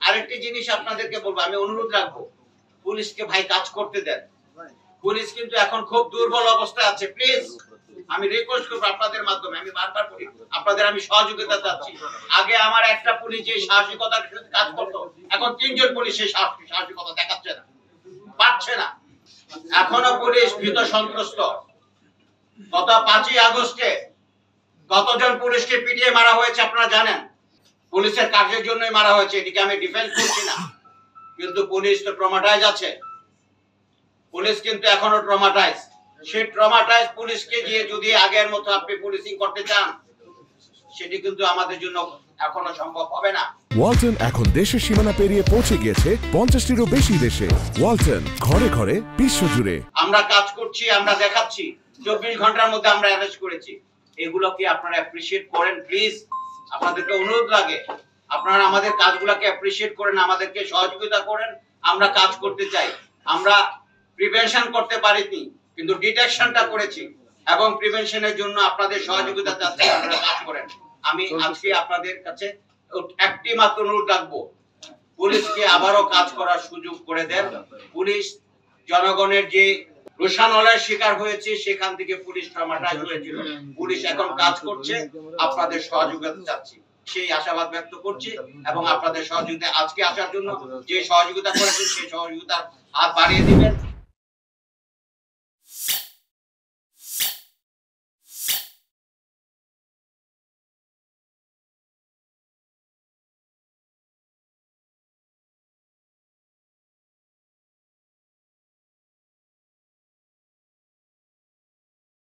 আরেকটি জিনিস আপনাদেরকে বলবো, আমি অনুরোধ রাখবো, পুলিশকে ভাই কাজ করতে দেন। পুলিশ কিন্তু এখন খুব দুর্বল অবস্থায় আছে। প্লিজ আমি রিকোয়েস্ট করবো আপনাদের মাধ্যমে, আমি বারবার বলি আপনাদের আমি সহযোগিতা চাচ্ছি। আগে আমার একটা পুলিশ যে সাহসিকতার সাথে কাজ করতো, এখন 3 জন পুলিশ সেই সাহসিকতা দেখাচ্ছে না, পারছে না। এখনো পুলিশ ভীত সন্ত্রস্ত। গত 5ই আগস্টে কতজন পুলিশকে পিটিয়ে মারা হয়েছে আপনারা জানেন। পুলিশের কাজের জন্যই মারা হয়েছে, এদিকে আমি ডিফেন্স করছি না, কিন্তু পুলিশ তো ট্রমাটাইজ আছে। পুলিশ কিন্তু এখনো ট্রমাটাইজ। সেই ট্রমাটাইজ পুলিশকে দিয়ে যদি আগের মতো আপনি পুলিশিং করতে চান, সেটি কিন্তু আমাদের জন্য এখনো সম্ভব হবে না। ওয়ালটন এখন দেশের সীমানা পেরিয়ে পৌঁছে গিয়েছে 50টিরও বেশি দেশে। ওয়ালটন, ঘরে ঘরে বিশ্বজুড়ে। আমরা কাজ করছি, আমরা দেখাচ্ছি, 24 ঘন্টার মধ্যে আমরা অ্যারেস্ট করেছি। এগুলো কি আপনারা অ্যাপ্রিশিয়েট করেন? প্লিজ আপনাদেরকে অনুরোধ লাগে, আপনারা আমাদের কাজগুলোকে অ্যাপ্রিশিয়েট করেন, আমাদেরকে সহযোগিতা করেন। আমরা কাজ করতে চাই। আমরা প্রিভেনশন করতে পারিনি, কিন্তু ডিটেকশনটা করেছি, এবং প্রিভেনশনের জন্য আপনাদের সহযোগিতা চাচ্ছি, আপনারা কাজ করেন। আমি আজকে আপনাদের কাছে একটি মাত্র অনুরোধ রাখবো, পুলিশকে আবারও কাজ করার সুযোগ করে দেন। পুলিশ জনগণের যে রোষানলের শিকার হয়েছে, সেখান থেকে পুলিশ ট্রমাটাইজ হয়েছিল। পুলিশ এখন কাজ করছে, আপনাদের সহযোগিতা চাচ্ছি, সেই আশাবাদ ব্যক্ত করছি। এবং আপনাদের সহযোগিতা আজকে আসার জন্য যে সহযোগিতা করেছেন, সেই সহযোগিতার হাত বাড়িয়ে দিবেন।